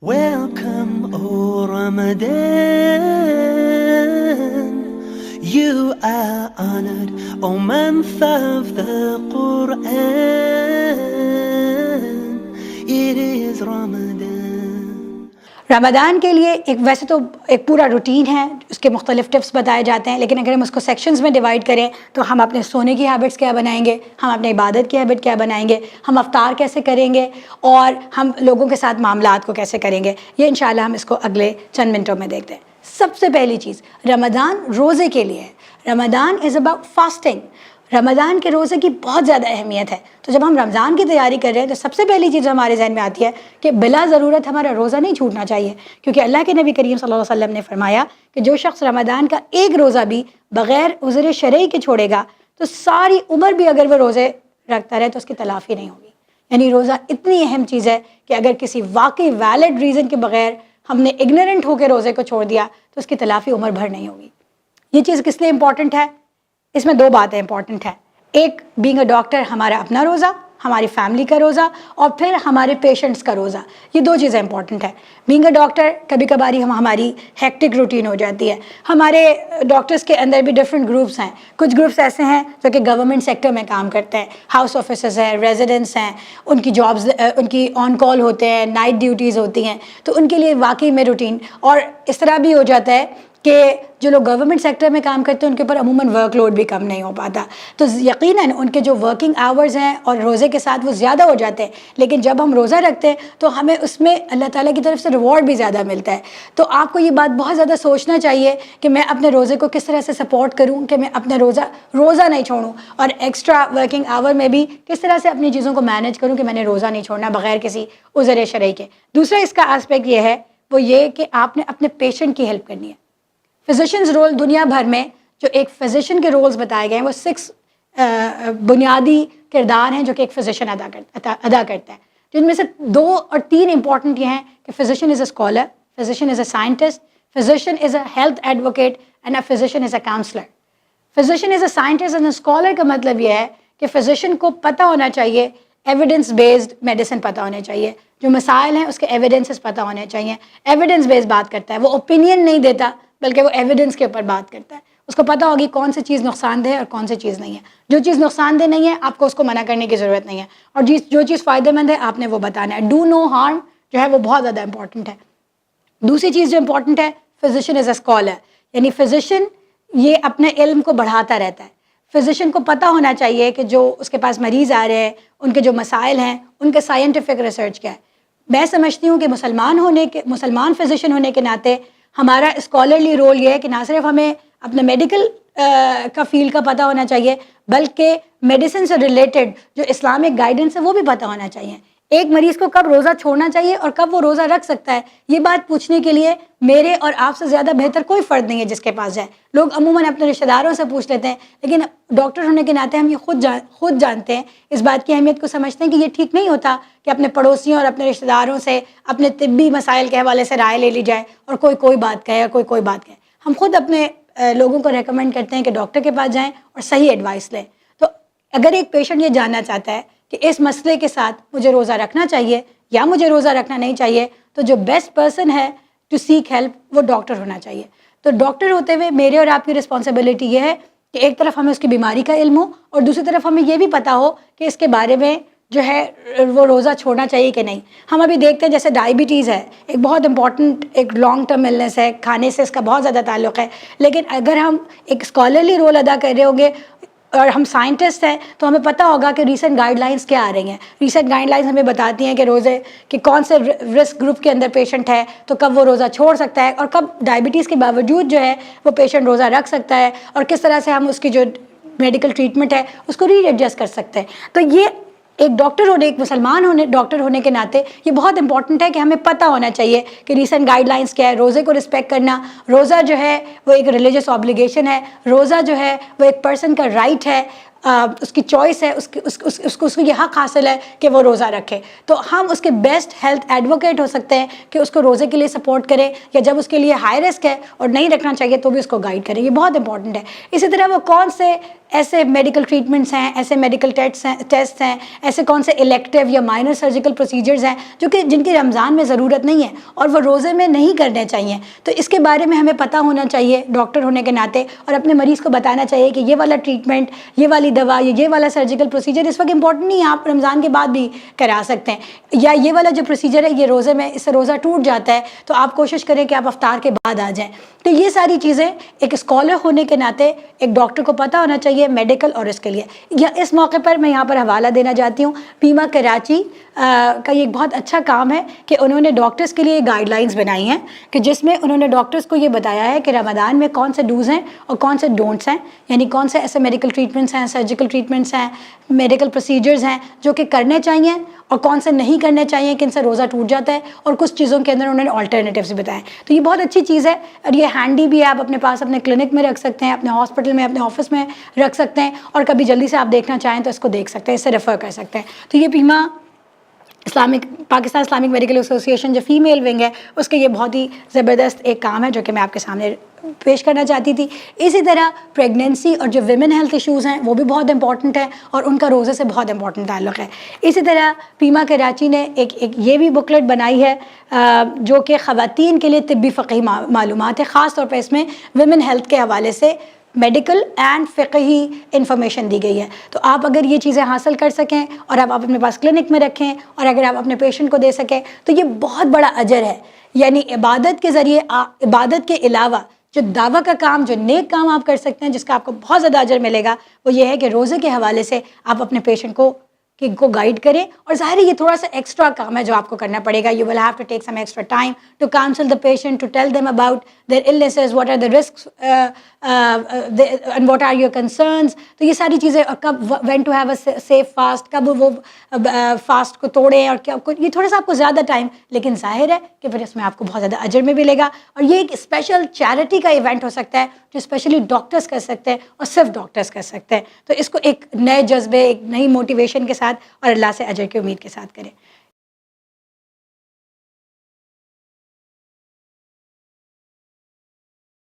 Welcome, O Ramadan. You are honored, O month of the Quran. It is Ramadan. رمضان کے لیے ویسے تو ایک پورا روٹین ہے، اس کے مختلف ٹپس بتائے جاتے ہیں، لیکن اگر ہم اس کو سیکشنز میں ڈیوائڈ کریں تو ہم اپنے سونے کی ہیبٹس کیا بنائیں گے، ہم اپنے عبادت کی ہیبٹ کیا بنائیں گے، ہم افطار کیسے کریں گے، اور ہم لوگوں کے ساتھ معاملات کو کیسے کریں گے، یہ انشاءاللہ ہم اس کو اگلے چند منٹوں میں دیکھتے ہیں۔ سب سے پہلی چیز، رمضان روزے کے لیے ہے۔ رمضان از اباؤٹ فاسٹنگ۔ رمضان کے روزے کی بہت زیادہ اہمیت ہے۔ تو جب ہم رمضان کی تیاری کر رہے ہیں تو سب سے پہلی چیز ہمارے ذہن میں آتی ہے کہ بلا ضرورت ہمارا روزہ نہیں چھوٹنا چاہیے، کیونکہ اللہ کے نبی کریم صلی اللہ علیہ وسلم نے فرمایا کہ جو شخص رمضان کا ایک روزہ بھی بغیر عذر شرعی کے چھوڑے گا تو ساری عمر بھی اگر وہ روزے رکھتا رہے تو اس کی تلافی نہیں ہوگی۔ یعنی روزہ اتنی اہم چیز ہے کہ اگر کسی واقعی ویلڈ ریزن کے بغیر ہم نے اگنورنٹ ہو کے روزے کو چھوڑ دیا تو اس کی تلافی عمر بھر نہیں ہوگی۔ یہ چیز کس لیے امپورٹنٹ ہے؟ اس میں دو باتیں امپورٹنٹ ہیں۔ ایک، بینگ اے ڈاکٹر ہمارا اپنا روزہ، ہماری فیملی کا روزہ، اور پھر ہمارے پیشنٹس کا روزہ، یہ دو چیزیں امپورٹنٹ ہیں۔ بینگ اے ڈاکٹر کبھی کبھاری ہماری ہیکٹک روٹین ہو جاتی ہے۔ ہمارے ڈاکٹرز کے اندر بھی ڈفرینٹ گروپس ہیں۔ کچھ گروپس ایسے ہیں جو کہ گورنمنٹ سیکٹر میں کام کرتے ہیں، ہاؤس آفیسرز ہیں، ریزیڈنٹس ہیں، ان کی جابز، ان کی آن کال ہوتے ہیں، نائٹ ڈیوٹیز ہوتی ہیں، تو ان کے لیے واقعی میں روٹین، اور اس طرح بھی ہو جاتا ہے کہ جو لوگ گورنمنٹ سیکٹر میں کام کرتے ہیں ان کے اوپر عموماً ورک لوڈ بھی کم نہیں ہو پاتا، تو یقیناً ان کے جو ورکنگ آورز ہیں اور روزے کے ساتھ وہ زیادہ ہو جاتے ہیں، لیکن جب ہم روزہ رکھتے ہیں تو ہمیں اس میں اللہ تعالیٰ کی طرف سے ریوارڈ بھی زیادہ ملتا ہے۔ تو آپ کو یہ بات بہت زیادہ سوچنا چاہیے کہ میں اپنے روزے کو کس طرح سے سپورٹ کروں کہ میں اپنے روزہ نہیں چھوڑوں، اور ایکسٹرا ورکنگ آور میں بھی کس طرح سے اپنی چیزوں کو مینیج کروں کہ میں نے روزہ نہیں چھوڑنا بغیر کسی عذر شرعی کے۔ دوسرا اس کا اسپیکٹ یہ ہے، وہ یہ کہ آپ نے اپنے پیشنٹ کی ہیلپ کرنی ہے۔ فزیشینز رول دنیا بھر میں جو ایک فزیشین کے رولز بتائے گئے ہیں وہ 6 بنیادی کردار ہیں جو کہ ایک فزیشین ادا کرتا ہے، جن میں سے 2 اور 3 امپورٹنٹ یہ ہیں کہ physician is a scholar, physician is a scientist, physician is a health advocate, and a physician is a counsellor. Physician is a scientist and a scholar کا مطلب یہ ہے کہ فزیشین کو پتہ ہونا چاہیے، ایویڈنس بیسڈ میڈیسن پتہ ہونے چاہیے، جو مسائل ہیں اس کے ایویڈنسز پتہ ہونے چاہیے، ایویڈنس بیسڈ بات کرتا ہے، وہ اوپینین نہیں دیتا بلکہ وہ ایویڈنس کے اوپر بات کرتا ہے۔ اس کو پتہ ہوگی کون سی چیز نقصان دہ ہے اور کون سی چیز نہیں ہے۔ جو چیز نقصان دہ نہیں ہے آپ کو اس کو منع کرنے کی ضرورت نہیں ہے، اور جو چیز فائدہ مند ہے آپ نے وہ بتانا ہے۔ ڈو نو ہارم جو ہے وہ بہت زیادہ امپورٹنٹ ہے۔ دوسری چیز جو امپورٹنٹ ہے، فزیشین از اے اسکالر، یعنی فزیشین یہ اپنے علم کو بڑھاتا رہتا ہے۔ فزیشین کو پتہ ہونا چاہیے کہ جو اس کے پاس مریض آ رہے ہیں ان کے جو مسائل ہیں ان کے سائنٹیفک ریسرچ کیا ہے۔ میں سمجھتی ہوں کہ مسلمان فزیشین ہونے کے ناطے ہمارا اسکالرلی رول یہ ہے کہ نہ صرف ہمیں اپنے میڈیکل کا فیلڈ کا پتہ ہونا چاہیے بلکہ میڈیسن سے ریلیٹڈ جو اسلامک گائیڈنس ہے وہ بھی پتہ ہونا چاہیے۔ ایک مریض کو کب روزہ چھوڑنا چاہیے اور کب وہ روزہ رکھ سکتا ہے، یہ بات پوچھنے کے لیے میرے اور آپ سے زیادہ بہتر کوئی فرد نہیں ہے جس کے پاس جائے۔ لوگ عموماً اپنے رشتہ داروں سے پوچھ لیتے ہیں، لیکن ڈاکٹر ہونے کے ناطے ہم یہ خود جانتے ہیں، اس بات کی اہمیت کو سمجھتے ہیں کہ یہ ٹھیک نہیں ہوتا کہ اپنے پڑوسیوں اور اپنے رشتہ داروں سے اپنے طبی مسائل کے حوالے سے رائے لے لی جائے اور کوئی بات کہے اور کوئی بات کہے۔ ہم خود اپنے لوگوں کو ریکمینڈ کرتے ہیں کہ ڈاکٹر کے پاس جائیں اور صحیح ایڈوائس لیں۔ تو اگر ایک پیشنٹ یہ جاننا چاہتا ہے کہ اس مسئلے کے ساتھ مجھے روزہ رکھنا چاہیے یا مجھے روزہ رکھنا نہیں چاہیے، تو جو بیسٹ پرسن ہے ٹو سیک ہیلپ وہ ڈاکٹر ہونا چاہیے۔ تو ڈاکٹر ہوتے ہوئے میرے اور آپ کی رسپانسبلٹی یہ ہے کہ ایک طرف ہمیں اس کی بیماری کا علم ہو اور دوسری طرف ہمیں یہ بھی پتہ ہو کہ اس کے بارے میں جو ہے وہ روزہ چھوڑنا چاہیے کہ نہیں۔ ہم ابھی دیکھتے ہیں جیسے ڈائبٹیز ہے، ایک بہت امپورٹنٹ ایک لانگ ٹرم النس ہے، کھانے سے اس کا بہت زیادہ تعلق ہے، لیکن اگر ہم ایک اسکالرلی رول ادا کر رہے ہوں گے اور ہم سائنٹسٹ ہیں تو ہمیں پتہ ہوگا کہ ریسنٹ گائیڈ لائنس کیا آ رہی ہیں۔ ریسنٹ گائیڈ لائنس ہمیں بتاتی ہیں کہ روزے کہ کون سے رسک گروپ کے اندر پیشنٹ ہے تو کب وہ روزہ چھوڑ سکتا ہے اور کب ڈائبٹیز کے باوجود جو ہے وہ پیشنٹ روزہ رکھ سکتا ہے، اور کس طرح سے ہم اس کی جو میڈیکل ٹریٹمنٹ ہے اس کو ری ایڈجسٹ کر سکتے ہیں۔ تو یہ ایک مسلمان ڈاکٹر ہونے کے ناطے یہ بہت امپورٹنٹ ہے کہ ہمیں پتہ ہونا چاہیے کہ ریسنٹ گائیڈ لائنس کیا ہے۔ روزے کو رسپیکٹ کرنا، روزہ جو ہے وہ ایک ریلیجس آبلیگیشن ہے، روزہ جو ہے وہ ایک پرسن کا رائٹ ہے، اس کی چوائس ہے، اس کو یہ حق حاصل ہے کہ وہ روزہ رکھے۔ تو ہم اس کے بیسٹ ہیلتھ ایڈوکیٹ ہو سکتے ہیں کہ اس کو روزے کے لیے سپورٹ کریں، یا جب اس کے لیے ہائی رسک ہے اور نہیں رکھنا چاہیے تو بھی اس کو گائیڈ کریں۔ یہ بہت امپورٹنٹ ہے۔ اسی طرح وہ کون سے ایسے میڈیکل ٹریٹمنٹس ہیں, ایسے میڈیکل ٹیسٹ ہیں, ایسے کون سے الیکٹیو یا مائنر سرجیکل پروسیجرز ہیں جو کہ جن کی رمضان میں ضرورت نہیں ہے اور وہ روزے میں نہیں کرنے چاہیے. تو اس کے بارے میں ہمیں پتہ ہونا چاہیے ڈاکٹر ہونے کے ناطے, اور اپنے مریض کو بتانا چاہیے کہ یہ والا ٹریٹمنٹ, یہ والی دوا, یہ والا سرجیکل پروسیجر اس وقت امپورٹنٹ نہیں ہے, آپ رمضان کے بعد بھی کرا سکتے ہیں, یا یہ والا جو پروسیجر ہے یہ روزے میں, اس سے روزہ ٹوٹ جاتا ہے تو آپ کوشش کریں کہ آپ افطار کے بعد آ جائیں. تو یہ ساری چیزیں ایک اسکالر ہونے کے ناطے ایک ڈاکٹر کو پتہ ہونا چاہیے میڈیکل اور اس کے لیے. یا اس موقع پر میں یہاں پر حوالہ دینا چاہتی ہوں پیما کراچی کا یہ ایک بہت اچھا کام ہے کہ انہوں نے ڈاکٹرز کے لیے گائیڈ لائنز بنائی ہیں کہ جس میں انہوں نے ڈاکٹرز کو یہ بتایا ہے کہ رمضان میں کون سے ڈوز ہیں اور کون سے ڈونٹس ہیں, یعنی کون سے ایسے میڈیکل ٹریٹمنٹس ہیں, سرجیکل ٹریٹمنٹس ہیں, میڈیکل پروسیجرز ہیں جو کہ کرنے چاہیے اور کون سے نہیں کرنے چاہیے کہ ان سے روزہ ٹوٹ جاتا ہے, اور کچھ چیزوں کے اندر انہوں نے آلٹرنیٹیوز بھی بتائے. تو یہ بہت اچھی چیز ہے اور یہ ہینڈی بھی ہے, آپ اپنے پاس اپنے کلینک میں رکھ سکتے ہیں, اپنے ہاسپٹل میں, اپنے آفس میں رکھ سکتے ہیں, اور کبھی جلدی سے آپ دیکھنا چاہیں تو اس کو دیکھ سکتے ہیں, اس سے ریفر کر سکتے ہیں. تو یہ پیما پاکستان اسلامک میڈیکل ایسوسی ایشن جو فیمیل ونگ ہے اس کا یہ بہت ہی زبردست ایک کام ہے جو کہ میں آپ کے سامنے پیش کرنا چاہتی تھی. اسی طرح پریگنینسی اور جو ویمن ہیلتھ ایشوز ہیں وہ بھی بہت امپورٹنٹ ہیں اور ان کا روزے سے بہت امپورٹنٹ تعلق ہے. اسی طرح پیما کراچی نے ایک یہ بھی بکلیٹ بنائی ہے جو کہ خواتین کے لیے طبی فقہی معلومات ہے, خاص طور پہ اس میں ویمن ہیلتھ کے حوالے سے میڈیکل اینڈ فقہی انفارمیشن دی گئی ہے. تو آپ اگر یہ چیزیں حاصل کر سکیں اور آپ اپنے پاس کلینک میں رکھیں اور اگر آپ اپنے پیشنٹ کو دے سکیں تو یہ بہت بڑا اجر ہے. یعنی عبادت کے ذریعے, عبادت کے علاوہ جو دعویٰ کا کام, جو نیک کام آپ کر سکتے ہیں جس کا آپ کو بہت زیادہ اجر ملے گا, وہ یہ ہے کہ روزے کے حوالے سے آپ اپنے پیشنٹ کو گائیڈ کریں. اور ظاہر ہے یہ تھوڑا سا ایکسٹرا کام ہے جو آپ کو کرنا پڑے گا. You will have to take some extra time to counsel the patient, to tell them about their illnesses, what are the risks and what are your concerns. تو یہ ساری چیزیں, کب when to have a safe fast, کب وہ fast کو توڑیں, اور کیا یہ تھوڑا سا آپ کو زیادہ ٹائم, لیکن ظاہر ہے کہ پھر اس میں آپ کو بہت زیادہ اجر میں بھی ملے گا. اور یہ ایک اسپیشل چیریٹی کا ایونٹ ہو سکتا ہے جو اسپیشلی ڈاکٹرز کر سکتے ہیں اور صرف ڈاکٹرز کر سکتے ہیں. تو اس کو ایک نئے جذبے, ایک نئی موٹیویشن کے ساتھ اور اللہ سے اجر کی امید کے ساتھ کریں.